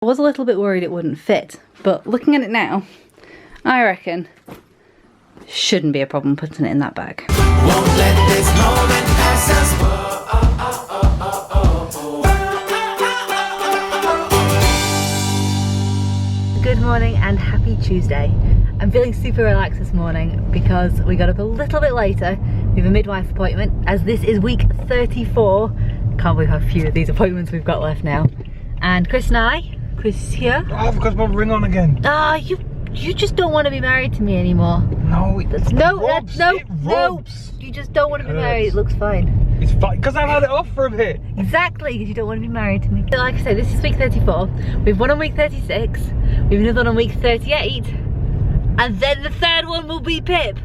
was a little bit worried it wouldn't fit, but looking at it now, I reckon shouldn't be a problem putting it in that bag. Won't let this moment pass us. Good morning and happy Tuesday. I'm feeling super relaxed this morning because we got up a little bit later. We have a midwife appointment as this is week 34. Can't believe how few of these appointments we've got left now. And Chris and I, Chris is here. Oh, I've got my ring on again. Ah, you just don't want to be married to me anymore. No, no. You just don't want to be married. It looks fine. It's fine because I've had it off for a bit. Exactly, because you don't want to be married to me. Like I said, this is week 34. We've one on week 36. We've another one on week 38. And then the third one will be Pip.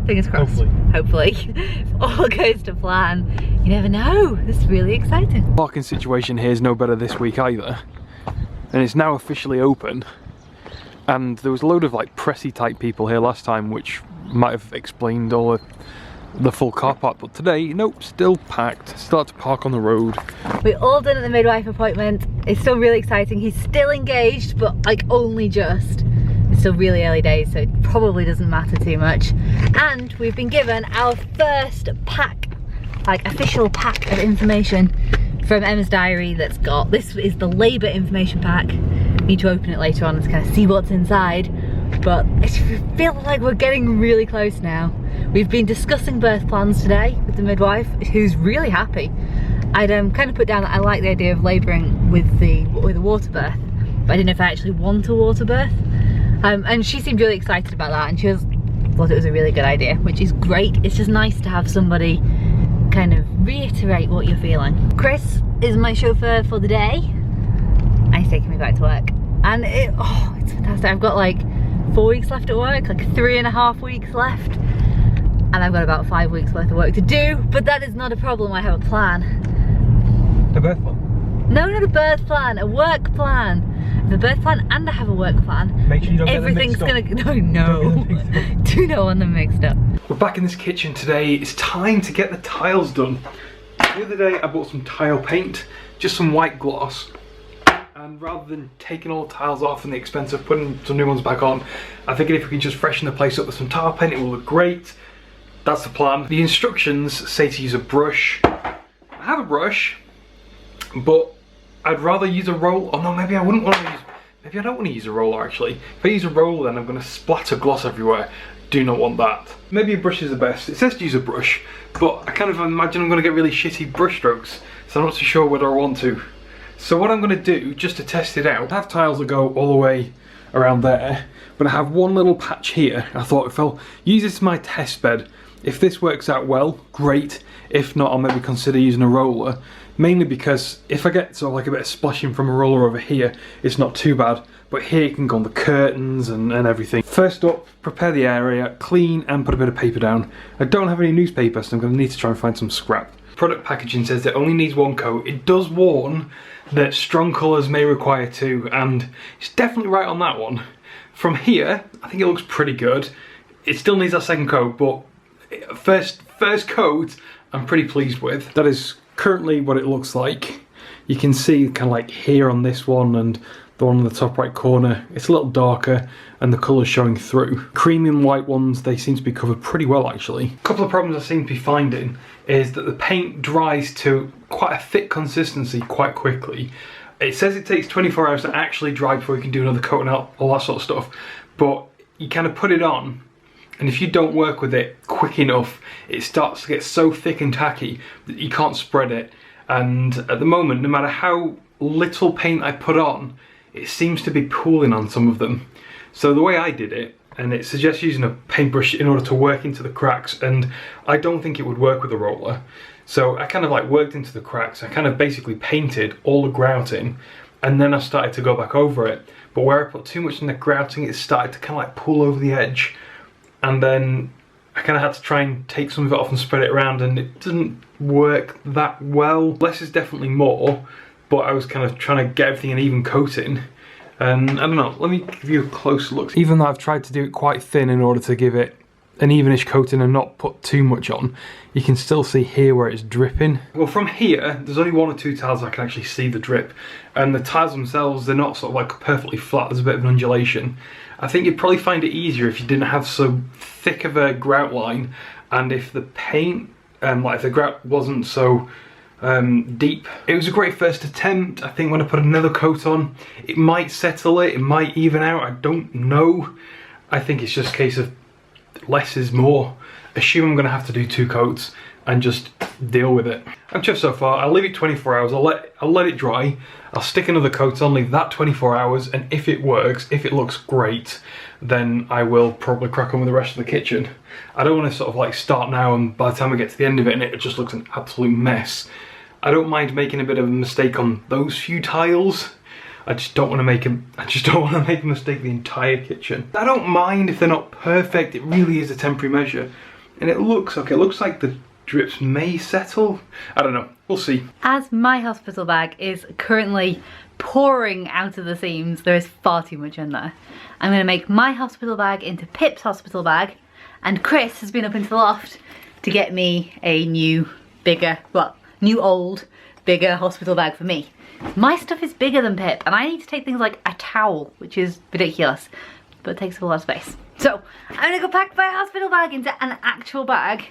Fingers crossed. Hopefully. If all goes to plan. You never know. This is really exciting. Parking situation here is no better this week either. And it's now officially open. And there was a load of like pressy type people here last time, which might have explained all the full car park, but today, nope, still packed. Start to park on the road. We're all done at the midwife appointment. It's still really exciting. He's still engaged, but like only just. It's still really early days, so it probably doesn't matter too much. And we've been given our first pack, like official pack of information from Emma's diary that's got, this is the labour information pack. We need to open it later on and kind of see what's inside. But I feel like we're getting really close now. We've been discussing birth plans today with the midwife, who's really happy. I'd kind of put down that I like the idea of labouring with a water birth, but I didn't know if I actually want a water birth. And she seemed really excited about that, and she thought it was a really good idea, which is great. It's just nice to have somebody kind of reiterate what you're feeling. Chris is my chauffeur for the day, and he's taking me back to work. And it's fantastic. I've got like 4 weeks left at work, like 3.5 weeks left. And I've got about 5 weeks worth of work to do, but that is not a problem. I have a plan. A birth plan? No, not a birth plan, a work plan. I have a birth plan and I have a work plan. Make sure you don't Everything's get them mixed up. No. Do not want them mixed up. We're back in this kitchen today. It's time to get the tiles done. The other day I bought some tile paint, just some white gloss. And rather than taking all the tiles off and the expense of putting some new ones back on, I figured if we can just freshen the place up with some tile paint, it will look great. That's the plan. The instructions say to use a brush. I have a brush, but I'd rather use a roll. Oh no, maybe I wouldn't want to use, maybe I don't want to use a roller actually. If I use a roller, then I'm going to splatter gloss everywhere. Do not want that. Maybe a brush is the best. It says to use a brush, but I kind of imagine I'm going to get really shitty brush strokes, so I'm not so sure whether I want to. So what I'm going to do, just to test it out, I have tiles that go all the way around there, but I have one little patch here. I thought if I'll use this as my test bed, if this works out well, great. If not, I'll maybe consider using a roller. Mainly because if I get sort of like a bit of splashing from a roller over here, it's not too bad. But here you can go on the curtains and everything. First up, prepare the area, clean and put a bit of paper down. I don't have any newspaper, so I'm going to need to try and find some scrap. Product packaging says it only needs one coat. It does warn that strong colours may require two, and it's definitely right on that one. From here, I think it looks pretty good. It still needs that second coat, but first coat I'm pretty pleased with. That is currently what it looks like. You can see kind of like here on this one and the one in the top right corner, it's a little darker and the colour's showing through. Creamy and white ones, they seem to be covered pretty well actually. A couple of problems I seem to be finding is that the paint dries to quite a thick consistency quite quickly. It says it takes 24 hours to actually dry before you can do another coat and all that sort of stuff, but you kind of put it on, and if you don't work with it quick enough, it starts to get so thick and tacky that you can't spread it. And at the moment, no matter how little paint I put on, it seems to be pooling on some of them. So the way I did it, and it suggests using a paintbrush in order to work into the cracks, and I don't think it would work with a roller. So I kind of like worked into the cracks. I kind of basically painted all the grouting, and then I started to go back over it. But where I put too much in the grouting, it started to kind of like pull over the edge. And then I kind of had to try and take some of it off and spread it around, and it didn't work that well. Less is definitely more, but I was kind of trying to get everything an even coating. And I don't know, let me give you a close look. Even though I've tried to do it quite thin in order to give it an evenish coating and not put too much on, you can still see here where it's dripping. Well, from here, there's only 1 or 2 tiles I can actually see the drip. And the tiles themselves, they're not sort of like perfectly flat, there's a bit of an undulation. I think you'd probably find it easier if you didn't have so thick of a grout line, and if the paint, like if the grout wasn't so deep. It was a great first attempt. I think when I put another coat on, it might settle it, it might even out, I don't know. I think it's just a case of less is more. Assume I'm going to have to do 2 coats and just deal with it. I'm chuffed so far. I'll leave it 24 hours, I'll let it dry, I'll stick another coat on, leave that 24 hours, and if it works, if it looks great, then I will probably crack on with the rest of the kitchen. I don't want to sort of like start now and by the time we get to the end of it and it just looks an absolute mess. I don't mind making a bit of a mistake on those few tiles. I just don't want to make a mistake the entire kitchen. I don't mind if they're not perfect, it really is a temporary measure. And it looks okay, it looks like the drips may settle. I don't know, we'll see. As my hospital bag is currently pouring out of the seams, there is far too much in there. I'm going to make my hospital bag into Pip's hospital bag, and Chris has been up into the loft to get me a new, bigger, well, new old, bigger hospital bag for me. My stuff is bigger than Pip, and I need to take things like a towel, which is ridiculous, but it takes up a lot of space. So I'm gonna go pack my hospital bag into an actual bag,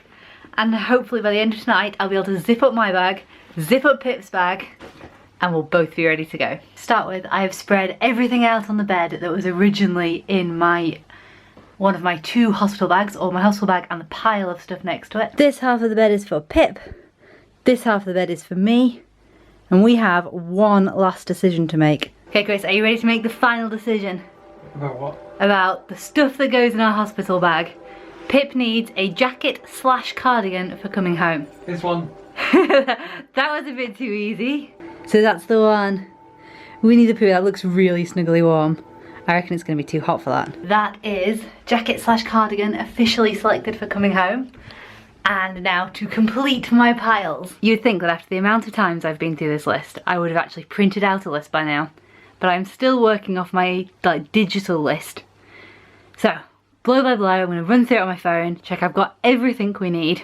and hopefully by the end of tonight I'll be able to zip up my bag, zip up Pip's bag, and we'll both be ready to go. To start with, I have spread everything out on the bed that was originally in one of my 2 hospital bags, or my hospital bag and the pile of stuff next to it. This half of the bed is for Pip, this half of the bed is for me, and we have one last decision to make. Okay Chris, are you ready to make the final decision? About what? About the stuff that goes in our hospital bag. Pip needs a jacket / cardigan for coming home. This one. That was a bit too easy. So that's the one. We need the poo, that looks really snuggly warm. I reckon it's going to be too hot for that. That is jacket / cardigan officially selected for coming home. And now to complete my piles. You'd think that after the amount of times I've been through this list, I would have actually printed out a list by now. But I'm still working off my digital list. So, blow by blow, I'm going to run through it on my phone, check I've got everything we need,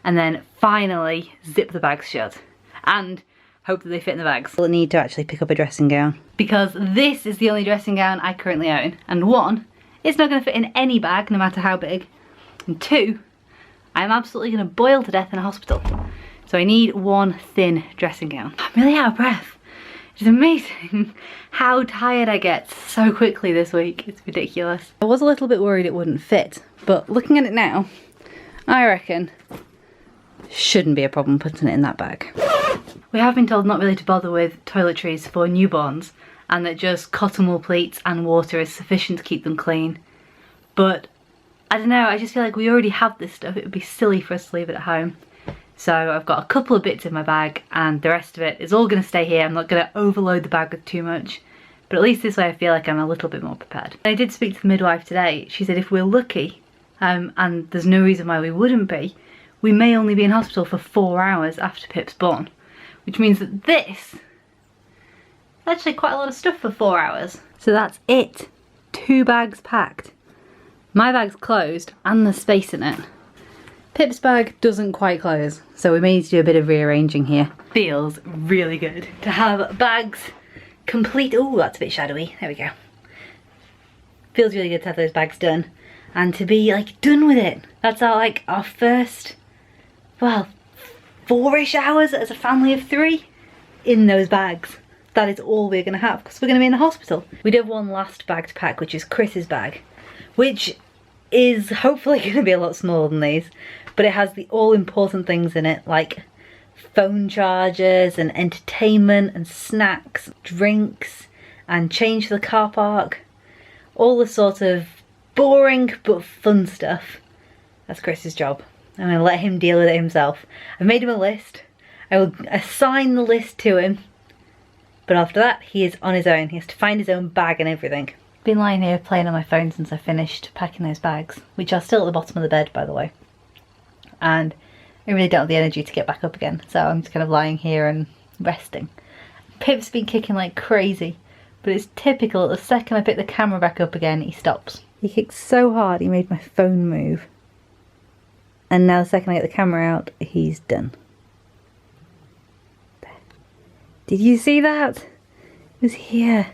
and then finally zip the bags shut. And hope that they fit in the bags. We'll need to actually pick up a dressing gown, because this is the only dressing gown I currently own. And 1, it's not going to fit in any bag, no matter how big. And 2, I'm absolutely going to boil to death in a hospital. So I need 1 thin dressing gown. I'm really out of breath. It's amazing how tired I get so quickly this week. It's ridiculous. I was a little bit worried it wouldn't fit, but looking at it now, I reckon shouldn't be a problem putting it in that bag. We have been told not really to bother with toiletries for newborns, and that just cotton wool pleats and water is sufficient to keep them clean. But I don't know, I just feel like we already have this stuff. It would be silly for us to leave it at home. So I've got a couple of bits in my bag, and the rest of it is all going to stay here. I'm not going to overload the bag with too much, but at least this way I feel like I'm a little bit more prepared. I did speak to the midwife today. She said if we're lucky, and there's no reason why we wouldn't be, we may only be in hospital for 4 hours after Pip's born, which means that this is actually quite a lot of stuff for 4 hours. So that's it. 2 bags packed. My bag's closed and there's space in it. Pip's bag doesn't quite close, so we may need to do a bit of rearranging here. Feels really good to have bags complete. Oh, that's a bit shadowy. There we go. Feels really good to have those bags done and to be like done with it. That's our first, well, 4-ish hours as a family of 3 in those bags. That is all we're gonna have because we're gonna be in the hospital. We do have one last bag to pack, which is Chris's bag, which is hopefully gonna be a lot smaller than these, but it has the all important things in it, like phone chargers and entertainment and snacks, drinks, and change for the car park. All the sort of boring but fun stuff. That's Chris's job. I'm gonna let him deal with it himself. I've made him a list. I will assign the list to him, but after that he is on his own. He has to find his own bag and everything. Been lying here playing on my phone since I finished packing those bags, which are still at the bottom of the bed, by the way. And I really don't have the energy to get back up again, so I'm just kind of lying here and resting. Pip's been kicking like crazy, but it's typical. The second I pick the camera back up again, he stops. He kicked so hard he made my phone move. And now the second I get the camera out, he's done. There. Did you see that? It was here.